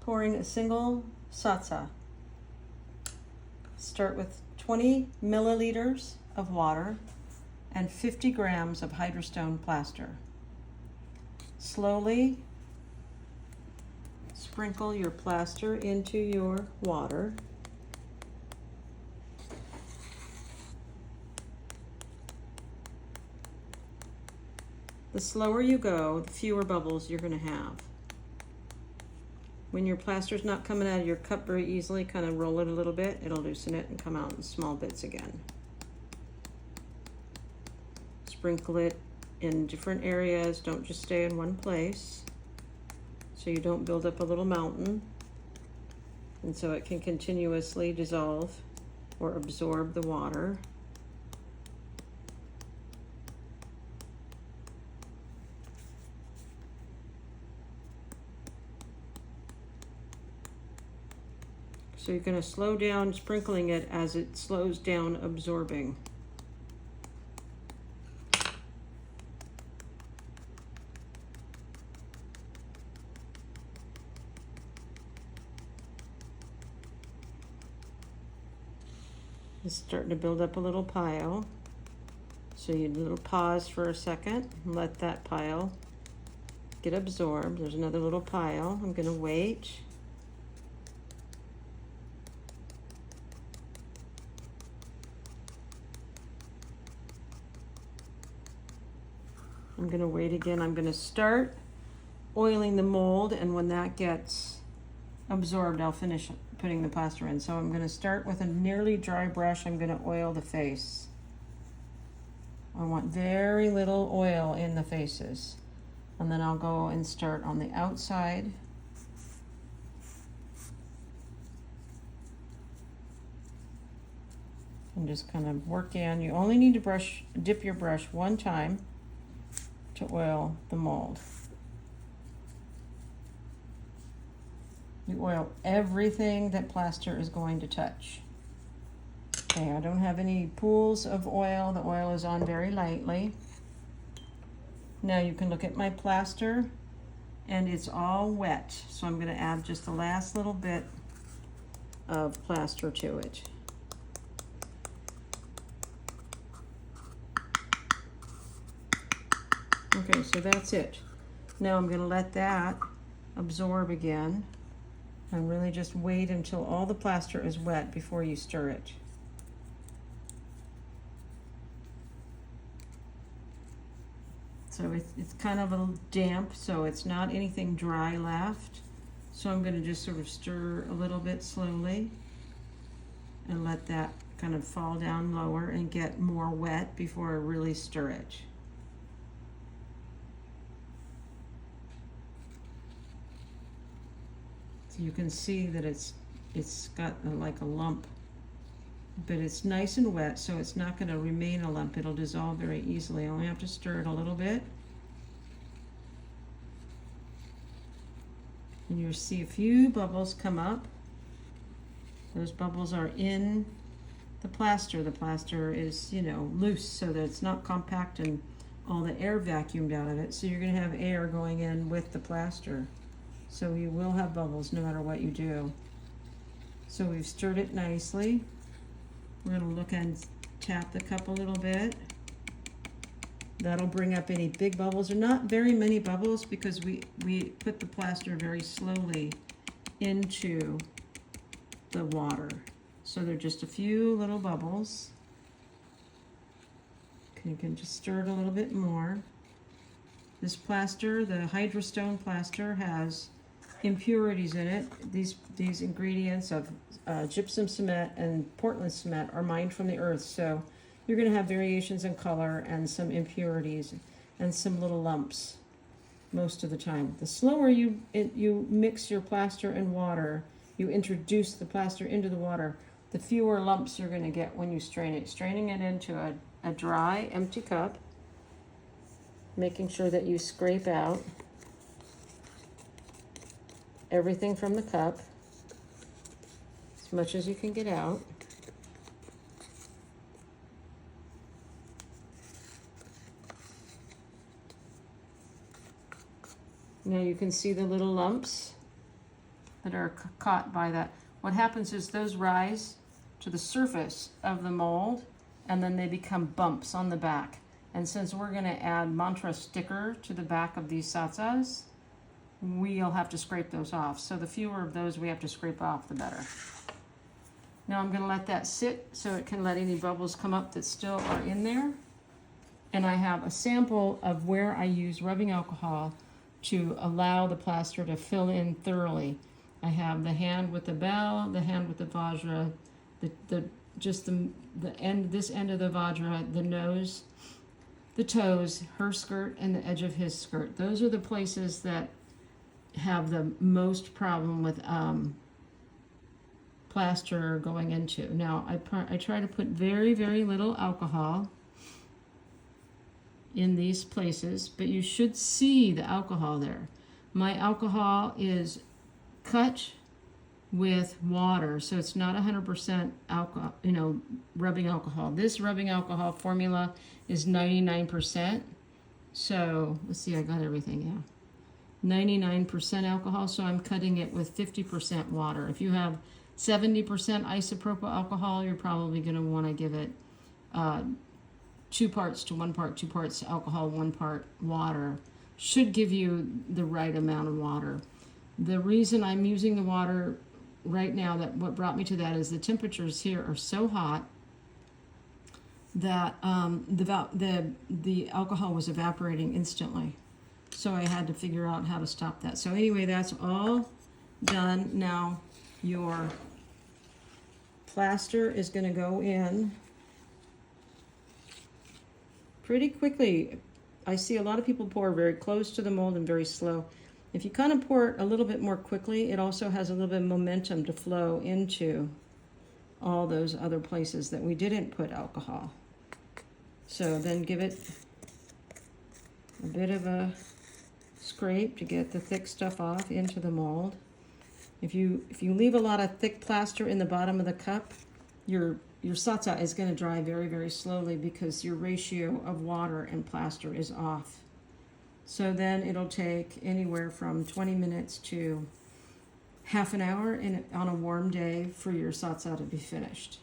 pouring a single satsa. Start with 20 milliliters of water and 50 grams of hydrostone plaster. Slowly sprinkle your plaster into your water. The slower you go, the fewer bubbles you're going to have. When your plaster's not coming out of your cup very easily, kind of roll it a little bit. It'll loosen it and come out in small bits again. Sprinkle it in different areas. Don't just stay in one place, so you don't build up a little mountain, and so it can continuously dissolve or absorb the water. So you're going to slow down sprinkling it as it slows down absorbing. It's starting to build up a little pile. So you do a little pause for a second and let that pile get absorbed. There's another little pile. I'm going to wait. I'm going to wait again. I'm going to start oiling the mold, and when that gets absorbed, I'll finish putting the plaster in. So I'm going to start with a nearly dry brush. I'm going to oil the face. I want very little oil in the faces. And then I'll go and start on the outside. And just kind of work in. You only need to dip your brush one time to oil the mold. You oil everything that plaster is going to touch. Okay, I don't have any pools of oil. The oil is on very lightly. Now you can look at my plaster, and it's all wet. So I'm going to add just the last little bit of plaster to it. Okay, so that's it. Now I'm going to let that absorb again, and really just wait until all the plaster is wet before you stir it. So it's kind of a little damp, so it's not anything dry left. So I'm going to just sort of stir a little bit slowly and let that kind of fall down lower and get more wet before I really stir it. So you can see that it's got like a lump, but it's nice and wet, so it's not going to remain a lump. It'll dissolve very easily. I only have to stir it a little bit. And you'll see a few bubbles come up. Those bubbles are in the plaster. The plaster is, loose, so that it's not compact and all the air vacuumed out of it. So you're going to have air going in with the plaster. So you will have bubbles no matter what you do. So we've stirred it nicely. We're going to look and tap the cup a little bit. That'll bring up any big bubbles. There are not very many bubbles because we put the plaster very slowly into the water. So there are just a few little bubbles. Okay, you can just stir it a little bit more. This plaster, the hydrostone plaster, has impurities in it. These ingredients of gypsum cement and Portland cement are mined from the earth, so you're going to have variations in color and some impurities and some little lumps most of the time. The slower you mix your plaster and water, you introduce the plaster into the water, the fewer lumps you're going to get when you strain it. Straining it into a dry, empty cup, making sure that you scrape out everything from the cup as much as you can get out. Now you can see the little lumps that are caught by that. What happens is those rise to the surface of the mold, and then they become bumps on the back. And since we're going to add mantra sticker to the back of these satsas, we'll have to scrape those off. So the fewer of those we have to scrape off, the better. Now I'm going to let that sit so it can let any bubbles come up that still are in there. And I have a sample of where I use rubbing alcohol to allow the plaster to fill in thoroughly. I have the hand with the bell, the hand with the vajra, the end, this end of the vajra, the nose, the toes, her skirt, and the edge of his skirt. Those are the places that have the most problem with plaster going into. Now I try to put very, very little alcohol in these places, but you should see the alcohol there. My alcohol is cut with water, so it's not 100% alcohol, rubbing alcohol. This rubbing alcohol formula is 99%. So let's see, I got everything, yeah. 99% alcohol, so I'm cutting it with 50% water. If you have 70% isopropyl alcohol, you're probably going to want to give it 2 parts to 1 part, 2 parts alcohol, 1 part water. Should give you the right amount of water. The reason I'm using the water right now, that what brought me to that, is the temperatures here are so hot that the alcohol was evaporating instantly. So I had to figure out how to stop that. So anyway, that's all done. Now your plaster is going to go in pretty quickly. I see a lot of people pour very close to the mold and very slow. If you kind of pour it a little bit more quickly, it also has a little bit of momentum to flow into all those other places that we didn't put alcohol. So then give it a bit of a scrape to get the thick stuff off into the mold. If you leave a lot of thick plaster in the bottom of the cup, your satsa is going to dry very, very slowly because your ratio of water and plaster is off. So then it'll take anywhere from 20 minutes to half an hour on a warm day for your satsa to be finished.